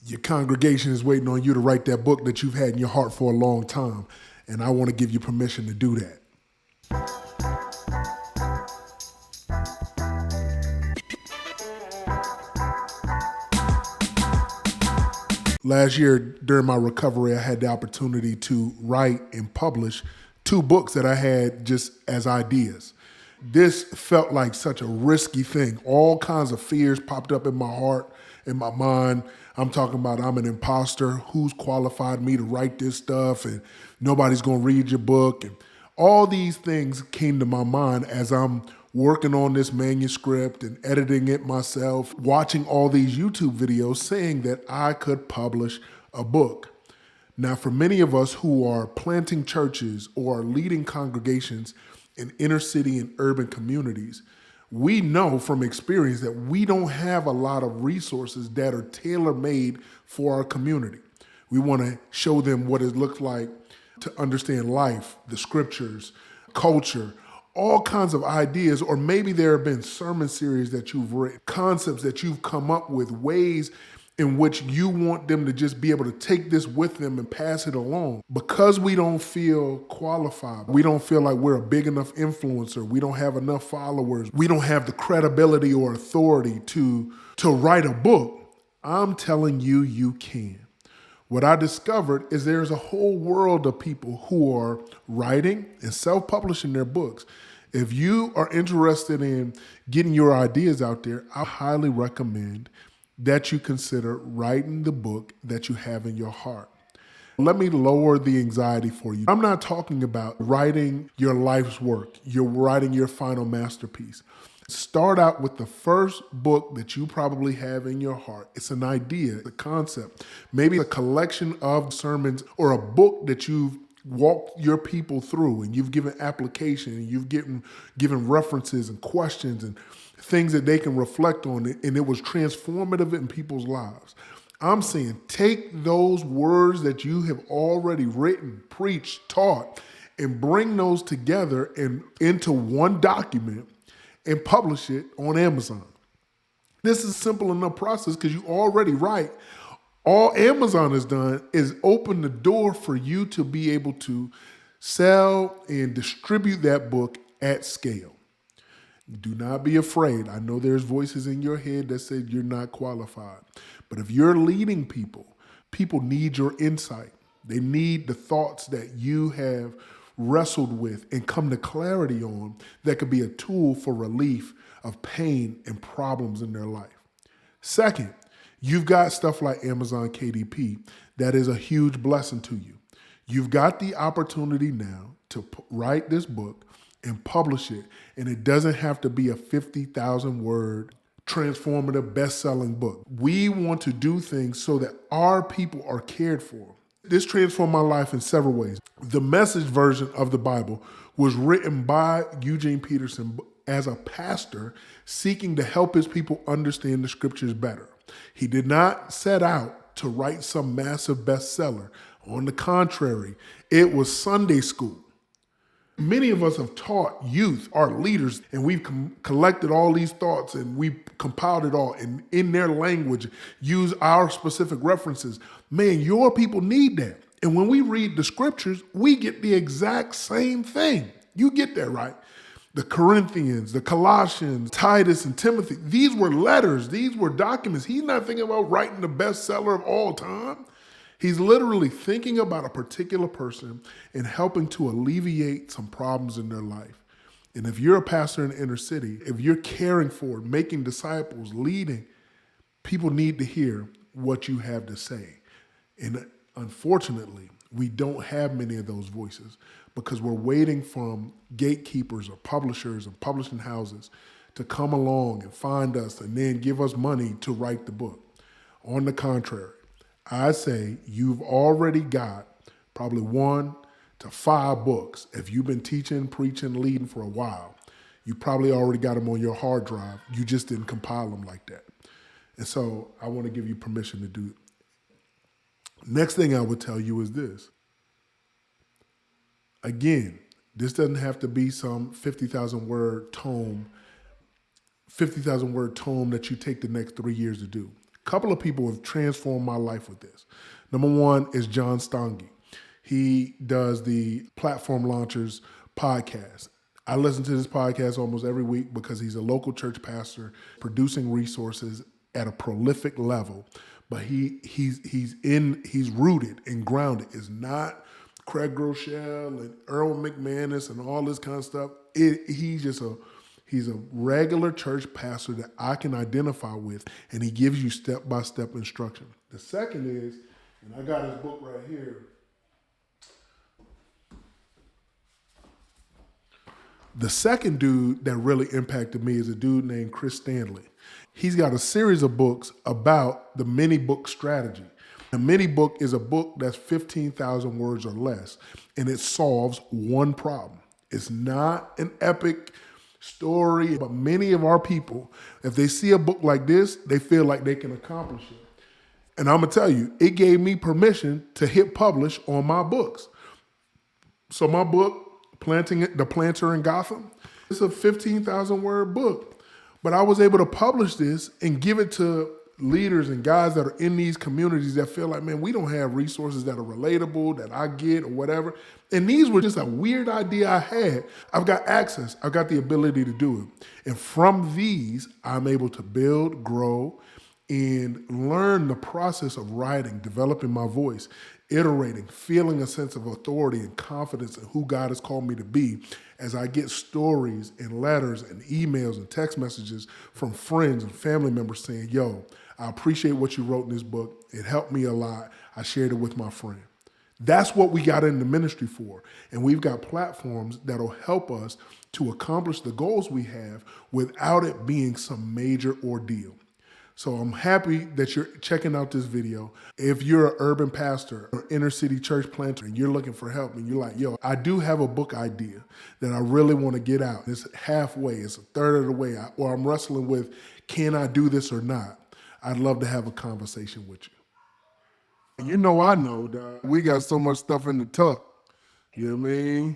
Your congregation is waiting on you to write that book that you've had in your heart for a long time, and I want to give you permission to do that. Last year, during my recovery, I had the opportunity to write and publish 2 books that I had just as ideas. This felt like such a risky thing. All kinds of fears popped up in my heart, in my mind. I'm talking about I'm an imposter. Who's qualified me to write this stuff? And nobody's going to read your book. And all these things came to my mind as I'm working on this manuscript and editing it myself, watching all these YouTube videos saying that I could publish a book. Now, for many of us who are planting churches or leading congregations in inner city and urban communities, we know from experience that we don't have a lot of resources that are tailor-made for our community. We want to show them what it looks like to understand life, the scriptures, culture, all kinds of ideas, or maybe there have been sermon series that you've written, concepts that you've come up with, ways in which you want them to just be able to take this with them and pass it along. Because we don't feel qualified, we don't feel like we're a big enough influencer, we don't have enough followers, we don't have the credibility or authority to write a book, I'm telling you, you can. What I discovered is there's a whole world of people who are writing and self-publishing their books. If you are interested in getting your ideas out there, I highly recommend that you consider writing the book that you have in your heart. Let me lower the anxiety for you. I'm not talking about writing your life's work. You're writing your final masterpiece. Start out with the first book that you probably have in your heart. It's an idea, a concept, maybe a collection of sermons or a book that you've walked your people through and you've given application and you've given references and questions and things that they can reflect on, and it was transformative in people's lives. I'm saying take those words that you have already written, preached, taught, and bring those together and into one document and publish it on Amazon. This is a simple enough process because you already write. All Amazon has done is open the door for you to be able to sell and distribute that book at scale. Do not be afraid. I know there's voices in your head that say you're not qualified. But if you're leading people, people need your insight. They need the thoughts that you have wrestled with and come to clarity on that could be a tool for relief of pain and problems in their life. Second, you've got stuff like Amazon KDP that is a huge blessing to you. You've got the opportunity now to write this book and publish it, and it doesn't have to be a 50,000 word transformative best-selling book. We want to do things so that our people are cared for. This transformed my life in several ways. The Message version of the Bible was written by Eugene Peterson as a pastor seeking to help his people understand the scriptures better. He did not set out to write some massive bestseller. On the contrary, it was Sunday school. Many of us have taught youth, our leaders, and we've collected all these thoughts and we've compiled it all and in their language, use our specific references. Man, your people need that. And when we read the scriptures, we get the exact same thing. You get that, right? The Corinthians, the Colossians, Titus, and Timothy, these were letters, these were documents. He's not thinking about writing the bestseller of all time. He's literally thinking about a particular person and helping to alleviate some problems in their life. And if you're a pastor in the inner city, if you're caring for, making disciples, leading, people need to hear what you have to say. And unfortunately, we don't have many of those voices because we're waiting from gatekeepers or publishers and publishing houses to come along and find us and then give us money to write the book. On the contrary, I say you've already got probably 1 to 5 books. If you've been teaching, preaching, leading for a while, you probably already got them on your hard drive. You just didn't compile them like that. And so I want to give you permission to do it. Next thing I would tell you is this. Again, this doesn't have to be some 50,000 word tome that you take the next 3 years to do. A couple of people have transformed my life with this. Number one is John Stange. He does the Platform Launchers podcast. I listen to this podcast almost every week because he's a local church pastor producing resources at a prolific level. But he's rooted and grounded. It's not Craig Groeschel and Earl McManus and all this kind of stuff. He's a regular church pastor that I can identify with, and he gives you step-by-step instruction. The second is, and I got his book right here. The second dude that really impacted me is a dude named Chris Stanley. He's got a series of books about the mini book strategy. A mini book is a book that's 15,000 words or less, and it solves one problem. It's not an epic story, but many of our people, if they see a book like this, they feel like they can accomplish it. And I'm gonna tell you, it gave me permission to hit publish on my books. So my book, The Planter in Gotham, it's a 15,000 word book. But I was able to publish this and give it to leaders and guys that are in these communities that feel like, man, we don't have resources that are relatable, that I get or whatever. And these were just a weird idea I had. I've got access. I've got the ability to do it. And from these, I'm able to build, grow, and learn the process of writing, developing my voice, iterating, feeling a sense of authority and confidence in who God has called me to be as I get stories and letters and emails and text messages from friends and family members saying, yo, I appreciate what you wrote in this book. It helped me a lot. I shared it with my friend. That's what we got into ministry for. And we've got platforms that'll help us to accomplish the goals we have without it being some major ordeal. So I'm happy that you're checking out this video. If you're an urban pastor or inner city church planter and you're looking for help and you're like, yo, I do have a book idea that I really want to get out. It's halfway, it's a third of the way, or I'm wrestling with, can I do this or not? I'd love to have a conversation with you. You know, I know, dog. We got so much stuff in the tuck. You know what I mean?